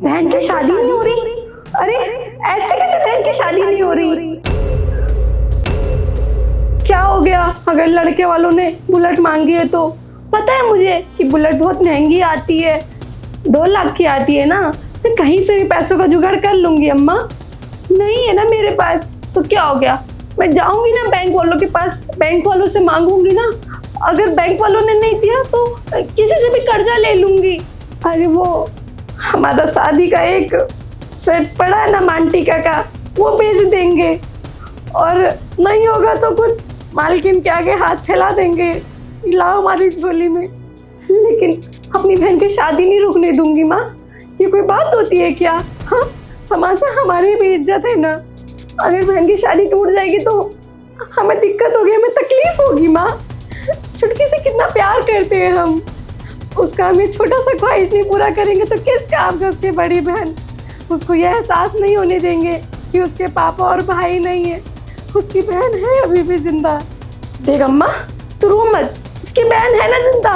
बहन की शादी नहीं हो रही? अरे ऐसे कैसे बहन की शादी नहीं हो रही? क्या हो गया? अगर लड़के वालों ने बुलेट मांगी है तो पता है मुझे कि बुलेट बहुत महंगी आती है, 2 लाख की आती है ना। मैं कहीं से भी पैसों का जुगाड़ कर लूंगी अम्मा। नहीं है ना मेरे पास तो क्या हो गया, मैं जाऊंगी ना बैंक वालों के पास, बैंक वालों से मांगूंगी ना। अगर बैंक वालों ने नहीं दिया तो किसी से भी कर्जा ले लूंगी। अरे वो हमारा शादी का एक सेट पड़ा है ना मांटिका का, वो बेच देंगे और नहीं होगा तो कुछ मालकिन के आगे हाथ फैला देंगे, लाओ हमारी झोली में। लेकिन अपनी बहन की शादी नहीं रुकने दूंगी माँ। ये कोई बात होती है क्या? हाँ, समाज में हमारी भी इज्जत है ना। अगर बहन की शादी टूट जाएगी तो हमें दिक्कत होगी, हमें तकलीफ होगी माँ। छुटकी से कितना प्यार करते हैं हम, उसका हम ये छोटा सा ख्वाहिश नहीं पूरा करेंगे तो किस काम का उसकी बड़ी बहन। उसको यह एहसास नहीं होने देंगे कि उसके पापा और भाई नहीं है, उसकी बहन है अभी भी जिंदा। देख अम्मा तू रो मत, उसकी बहन है ना जिंदा।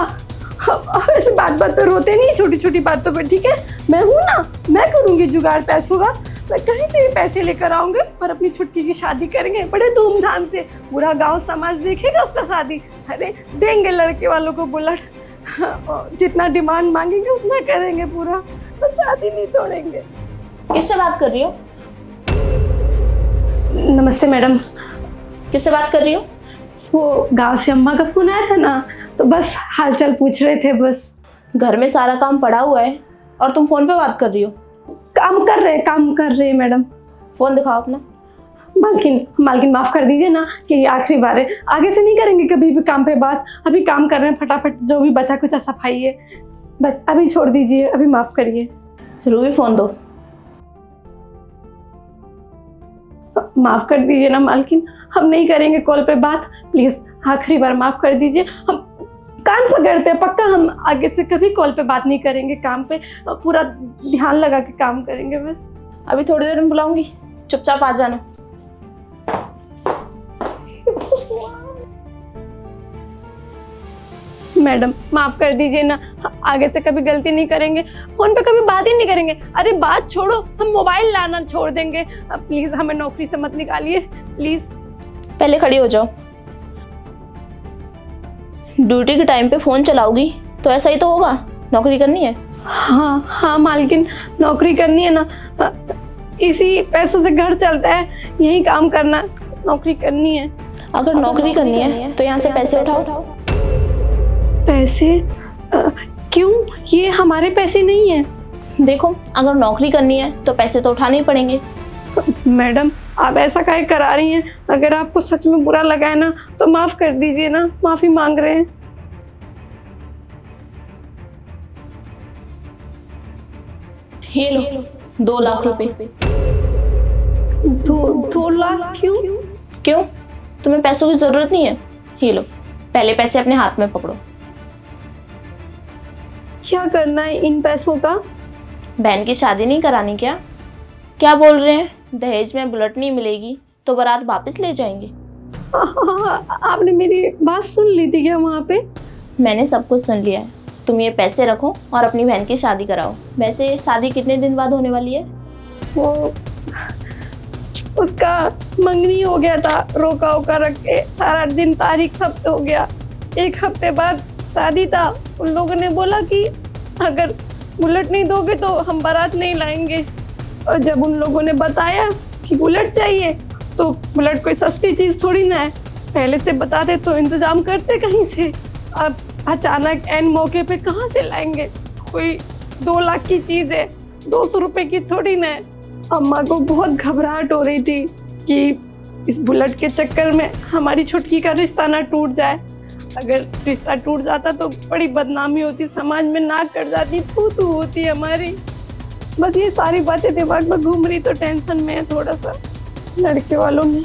ऐसे बात बात पे रोते नहीं, छोटी छोटी बातों पे, ठीक है? मैं हूँ ना, मैं करूँगी जुगाड़ पैसों का। मैं कहीं से भी पैसे लेकर आऊँगे और अपनी छुटकी की शादी करेंगे बड़े धूमधाम से। पूरा गांव समाज देखेगा उसका शादी। अरे देंगे लड़के वालों को बुलेट, जितना डिमांड मांगेंगे उतना करेंगे पूरा, तो शादी नहीं तोड़ेंगे। किससे बात कर रही हो? नमस्ते मैडम। किससे बात कर रही हो? वो गांव से अम्मा का फोन आया था ना, तो बस हालचाल पूछ रहे थे बस। घर में सारा काम पड़ा हुआ है और तुम फोन पे बात कर रही हो? काम कर रहे हैं मैडम। फोन दिखाओ अपना। मालकिन माफ कर दीजिए ना कि ये आखिरी बार है, आगे से नहीं करेंगे कभी भी काम पे बात। अभी काम कर रहे हैं, फटाफट जो भी बचा कुछ सफाई है बस, अभी छोड़ दीजिए, अभी माफ करिए। रूबी फोन दो। माफ कर दीजिए ना मालकिन, हम नहीं करेंगे कॉल पे बात, प्लीज आखिरी बार माफ कर दीजिए। हम कान पकड़ते हैं, पक्का हम आगे से कभी कॉल पे बात नहीं करेंगे, काम पे पूरा ध्यान लगा के काम करेंगे बस। अभी थोड़ी देर में बुलाऊंगी, चुपचाप आ जाना। मैडम माफ कर दीजिए ना, आगे से कभी गलती नहीं करेंगे, फोन पे कभी बात ही नहीं करेंगे। अरे बात छोड़ो, हम मोबाइल लाना छोड़ देंगे। प्लीज हमें नौकरी से मत निकालिए प्लीज। पहले खड़ी हो जाओ। ड्यूटी के टाइम पे फोन चलाओगी तो ऐसा ही तो होगा। नौकरी करनी है? हाँ मालकिन, नौकरी करनी है ना, इसी पैसों से घर चलता है, यही काम करना, नौकरी करनी है। अगर नौकरी करनी है तो यहाँ से पैसे उठाओ। पैसे? क्यों? ये हमारे पैसे नहीं है। देखो, अगर नौकरी करनी है तो पैसे तो उठाने ही पड़ेंगे। मैडम आप ऐसा काहे करा रही हैं? अगर आपको सच में बुरा लगा है ना तो माफ कर दीजिए ना, माफी मांग रहे हैं। ये लो 2 लाख रुपए। 2 लाख? क्यों? तुम्हें पैसों की जरूरत नहीं है? ये लो, पहले पैसे अपने हाथ में पकड़ो। क्या करना है इन पैसों का? बहन की शादी नहीं करानी क्या? क्या बोल रहे हैं? दहेज में बुलेट नहीं मिलेगी तो बारात वापस ले जाएंगे। आपने मेरी बात सुन ली थी क्या वहाँ पे? मैंने सब कुछ सुन लिया है। तुम ये पैसे रखो और अपनी बहन की शादी कराओ। वैसे शादी कितने दिन बाद होने वाली है? वो उसका मंगनी हो गया था, रोका रख के सारा दिन तारीख सब हो गया। 1 हफ्ते बाद शादी था। उन लोगों ने बोला कि अगर बुलेट नहीं दोगे तो हम बारात नहीं लाएंगे। और जब उन लोगों ने बताया कि बुलेट चाहिए तो बुलेट कोई सस्ती चीज़ थोड़ी ना है, पहले से बताते तो इंतजाम करते कहीं से। अब अचानक एन मौके पे कहाँ से लाएंगे? कोई 2 लाख की चीज़ है, 200 रुपए की थोड़ी ना है। अम्मा को बहुत घबराहट हो रही थी कि इस बुलेट के चक्कर में हमारी छुटकी का रिश्ता ना टूट जाए। अगर रिश्ता टूट जाता तो बड़ी बदनामी होती, समाज में नाक कट जाती, तू होती हमारी। बस ये सारी बातें दिमाग में घूम रही तो टेंशन में है थोड़ा सा। लड़के वालों ने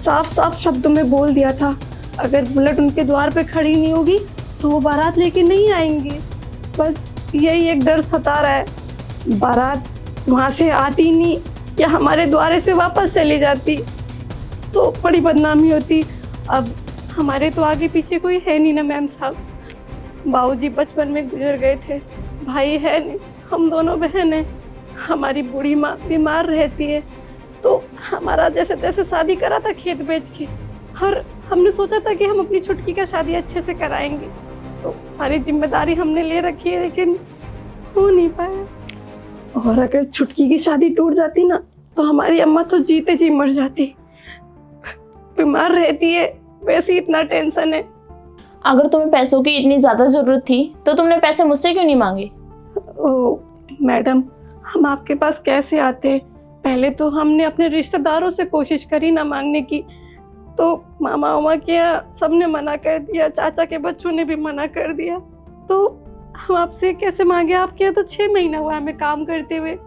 साफ शब्दों में बोल दिया था अगर बुलेट उनके द्वार पे खड़ी नहीं होगी तो वो बारात लेके नहीं आएंगे। बस यही एक डर सता रहा है, बारात वहाँ से आती नहीं या हमारे द्वारे से वापस चली जाती तो बड़ी बदनामी होती। अब हमारे तो आगे पीछे कोई है नहीं ना मैम साहब, बाबूजी बचपन में गुजर गए थे, भाई है नहीं, हम दोनों बहन हैं। हमारी बूढ़ी माँ बीमार रहती है, तो हमारा जैसे तैसे शादी करा था खेत बेच के, और हमने सोचा था कि हम अपनी छुटकी का शादी अच्छे से कराएंगे। तो सारी जिम्मेदारी हमने ले रखी है, लेकिन हो नहीं पाया। और अगर छुटकी की शादी टूट जाती ना, तो हमारी अम्मा तो जीते जी मर जाती। बीमार रहती है, वैसे ही इतना टेंशन है। अगर तुम्हें पैसों की इतनी ज़्यादा ज़रूरत थी तो तुमने पैसे मुझसे क्यों नहीं मांगे? ओ मैडम, हम आपके पास कैसे आते? पहले तो हमने अपने रिश्तेदारों से कोशिश करी ना मांगने की, तो मामा उमा के यहाँ सबने मना कर दिया, चाचा के बच्चों ने भी मना कर दिया। तो हम आपसे कैसे मांगे? आपके यहाँ तो 6 महीना हुआ हमें काम करते हुए।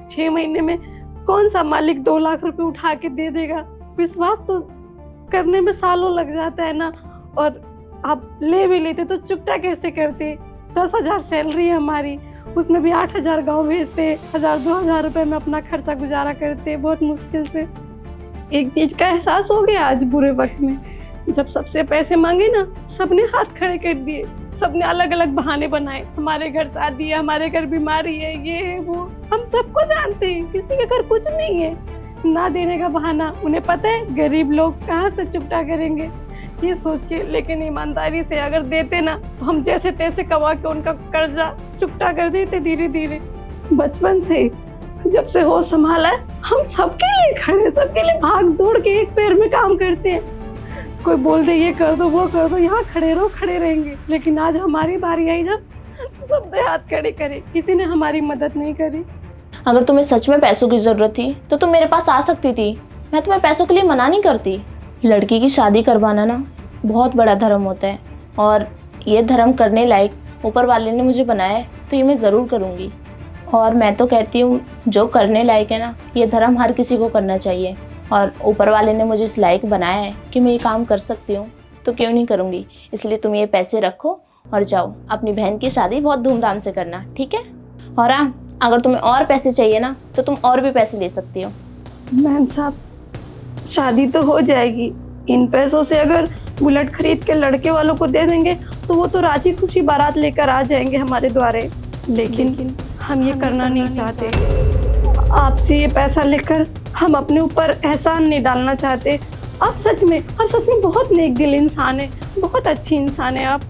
6 महीने में कौन सा मालिक 2 लाख रुपए उठा के दे देगा? विश्वास तो करने में सालों लग जाता है ना। और आप ले भी लेते तो चुकता कैसे करते? 10,000 सैलरी है हमारी, उसमें भी 8,000 गाँव भेजते, 1,000-2,000 रुपए में अपना खर्चा गुजारा करते बहुत मुश्किल से। एक चीज का एहसास हो गया आज बुरे वक्त में, जब सबसे पैसे मांगे ना, सबने हाथ खड़े कर दिए, सबने अलग अलग बहाने बनाए। हमारे घर शादी है, हमारे घर बीमारी है, ये है वो। हम सबको जानते हैं, किसी के घर कुछ नहीं है। ना देने का बहाना, उन्हें पता है गरीब लोग कहाँ से चुकता करेंगे, ये सोच के। लेकिन ईमानदारी से अगर देते ना, तो हम जैसे तैसे कमा के उनका कर्जा चुकता कर देते धीरे धीरे। बचपन से जब से होश संभाला है, हम सबके लिए खड़े, सबके लिए भाग दौड़ के एक पैर में काम करते हैं। कोई बोल दे ये कर दो वो कर दो, यहाँ खड़े रहो, खड़े रहेंगे। लेकिन आज हमारी बारी आई जब, तो सबने हाथ खड़े करे, किसी ने हमारी मदद नहीं करी। अगर तुम्हें सच में पैसों की ज़रूरत थी तो तुम मेरे पास आ सकती थी। मैं तुम्हें पैसों के लिए मना नहीं करती। लड़की की शादी करवाना ना बहुत बड़ा धर्म होता है, और ये धर्म करने लायक ऊपर वाले ने मुझे बनाया है, तो ये मैं ज़रूर करूँगी। और मैं तो कहती हूँ जो करने लायक है ना, ये धर्म हर किसी को करना चाहिए। और ऊपर वाले ने मुझे इस लायक बनाया है कि मैं ये काम कर सकती हूँ, तो क्यों नहीं करूँगी। इसलिए तुम ये पैसे रखो और जाओ अपनी बहन की शादी बहुत धूमधाम से करना, ठीक है? और हाँ, अगर तुम्हें और पैसे चाहिए ना, तो तुम और भी पैसे ले सकती हो। मैम साहब, शादी तो हो जाएगी, इन पैसों से अगर बुलेट खरीद के लड़के वालों को दे देंगे तो वो तो राजी खुशी बारात लेकर आ जाएंगे हमारे द्वारे। लेकिन हम ये करना नहीं चाहते। आपसे ये पैसा लेकर हम अपने ऊपर एहसान नहीं डालना चाहते। आप सच में बहुत नेक दिल इंसान है, बहुत अच्छी इंसान है आप।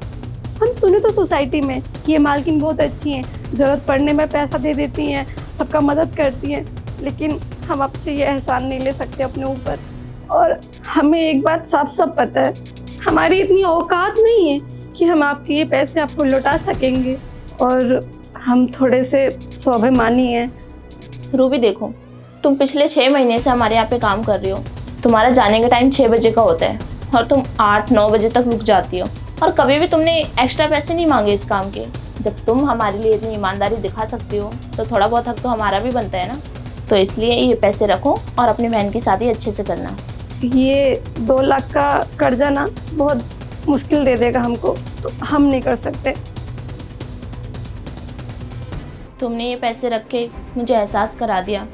हम सुने तो सोसाइटी में कि ये मालकिन बहुत अच्छी हैं, ज़रूरत पड़ने में पैसा दे देती हैं, सबका मदद करती हैं। लेकिन हम आपसे ये एहसान नहीं ले सकते अपने ऊपर। और हमें एक बात साफ साफ पता है, हमारी इतनी औकात नहीं है कि हम आपके ये पैसे आपको लौटा सकेंगे। और हम थोड़े से स्वाभिमानी हैं। रूबी देखो, तुम पिछले 6 महीने से हमारे यहाँ पे काम कर रही हो। तुम्हारा जाने का टाइम 6 बजे का होता है और तुम 8-9 बजे तक रुक जाती हो, और कभी भी तुमने एक्स्ट्रा पैसे नहीं मांगे इस काम के। जब तुम हमारे लिए इतनी ईमानदारी दिखा सकती हो, तो थोड़ा बहुत हक तो हमारा भी बनता है ना। तो इसलिए ये पैसे रखो और अपनी बहन की शादी अच्छे से करना। ये 2 लाख का कर्जा ना बहुत मुश्किल दे देगा हमको, तो हम नहीं कर सकते। तुमने ये पैसे रख के मुझे एहसास करा दिया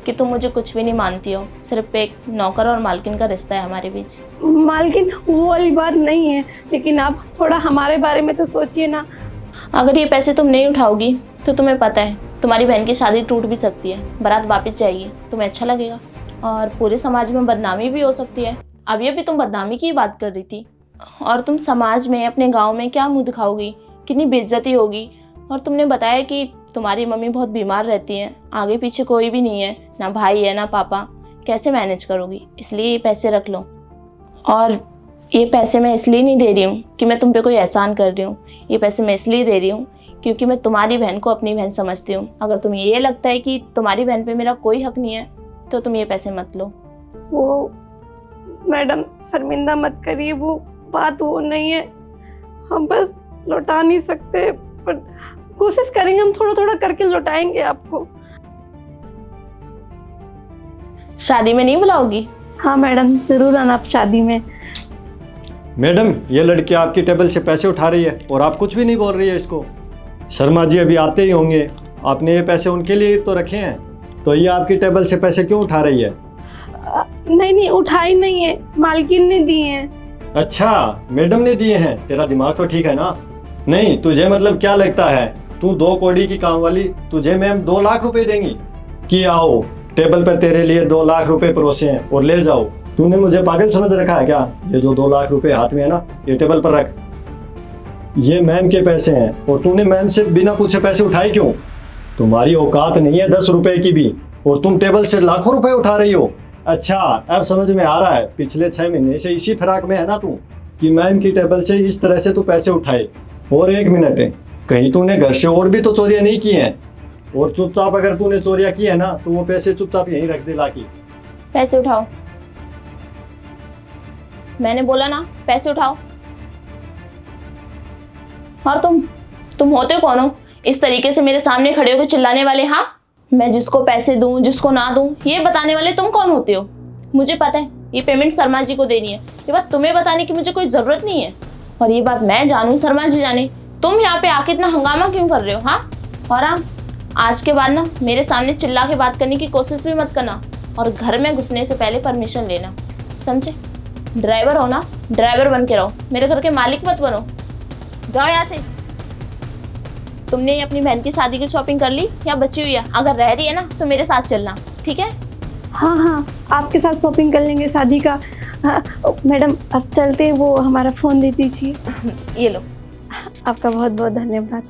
कि तुम मुझे कुछ भी नहीं मानती हो। सिर्फ एक नौकर और मालकिन का रिश्ता है हमारे बीच। मालकिन वो वाली बात नहीं है, लेकिन आप थोड़ा हमारे बारे में तो सोचिए ना। अगर ये पैसे तुम नहीं उठाओगी तो तुम्हें पता है तुम्हारी बहन की शादी टूट भी सकती है, बारात वापस जाएगी, तुम्हें अच्छा लगेगा, और पूरे समाज में बदनामी भी हो सकती है। अभी अभी तुम बदनामी की बात कर रही थी, और तुम समाज में अपने गाँव में क्या मुँह दिखाओगी, कितनी बेइज्जती होगी। और तुमने बताया कि तुम्हारी मम्मी बहुत बीमार रहती हैं, आगे पीछे कोई भी नहीं है, ना भाई है ना पापा, कैसे मैनेज करोगी? इसलिए ये पैसे रख लो। और ये पैसे मैं इसलिए नहीं दे रही हूँ कि मैं तुम पे कोई एहसान कर रही हूँ, ये पैसे मैं इसलिए दे रही हूँ क्योंकि मैं तुम्हारी बहन को अपनी बहन समझती हूँ। अगर तुम्हें ये लगता है कि तुम्हारी बहन पे मेरा कोई हक नहीं है, तो तुम ये पैसे मत लो। वो मैडम शर्मिंदा मत करिए, वो बात वो नहीं है। हम बस लौटा नहीं सकते, पर कोशिश करेंगे, हम थोड़ा थोड़ा करके लौटाएंगे आपको। शादी में नहीं बुलाओगी? हाँ मैडम, जरूर आना आप शादी में। मैडम, ये लड़की आपकी टेबल से पैसे उठा रही है और आप कुछ भी नहीं बोल रही है इसको। शर्मा जी अभी आते ही होंगे, आपने ये पैसे उनके लिए तो रखे हैं, तो ये आपकी टेबल से पैसे क्यों उठा रही है? नहीं उठाई नहीं है, मालकिन ने दिए हैं। अच्छा, मैडम ने दिए हैं? तेरा दिमाग तो ठीक है ना? नहीं, तुझे मतलब क्या लगता है, तू 2 कौड़ी की काम वाली, तुझे मैम 2 लाख रुपए देंगी? कि आओ टेबल पर तेरे लिए 2 लाख रुपए परोसे हैं और ले जाओ। तूने मुझे पागल समझ रखा है क्या? ये जो 2 लाख रुपए हाथ में है ना, ये टेबल पर रख। ये मैम के पैसे हैं और तूने मैम से बिना पूछे पैसे उठाए क्यों? तुम्हारी औकात नहीं है 10 रुपए की भी, और तुम टेबल से लाखों रुपए उठा रही हो। अच्छा, अब समझ में आ रहा है, पिछले 6 महीने से इसी फिराक में है ना तू, कि मैम की टेबल से इस तरह से तू पैसे उठाए। और एक मिनट है, कहीं तूने घर से और भी तो चोरियां नहीं की हैं? और चुपचाप अगर तूने चोरियां की है ना, तो वो पैसे चुपचाप यहीं रख दे लाके। पैसे उठाओ, मैंने बोला ना पैसे उठाओ। और तुम होते कौन हो इस तरीके से मेरे सामने खड़े होकर चिल्लाने वाले? हाँ, मैं जिसको पैसे दूं जिसको ना दूं ये बताने वाले तुम कौन होते हो? मुझे पता है ये पेमेंट शर्मा जी को देनी है, ये बात तुम्हें बताने की मुझे कोई ज़रूरत नहीं है। और ये बात मैं जानूं, शर्मा जी जाने, तुम यहाँ पे आके इतना हंगामा क्यों कर रहे हो? हाँ, और हाँ, आज के बाद ना मेरे सामने चिल्ला के बात करने की कोशिश भी मत करना, और घर में घुसने से पहले परमिशन लेना, समझे? ड्राइवर हो ना, ड्राइवर बन के रहो, मेरे घर के मालिक मत बनो। जाओ यहाँ से। तुमने अपनी बहन की शादी की शॉपिंग कर ली या बची हुई है? अगर रह रही है ना तो मेरे साथ चलना, ठीक है? हाँ हाँ, आपके साथ शॉपिंग कर लेंगे शादी का। हाँ, मैडम अब चलते हैं, वो हमारा फ़ोन दे दीजिए। ये लो। आपका बहुत बहुत धन्यवाद।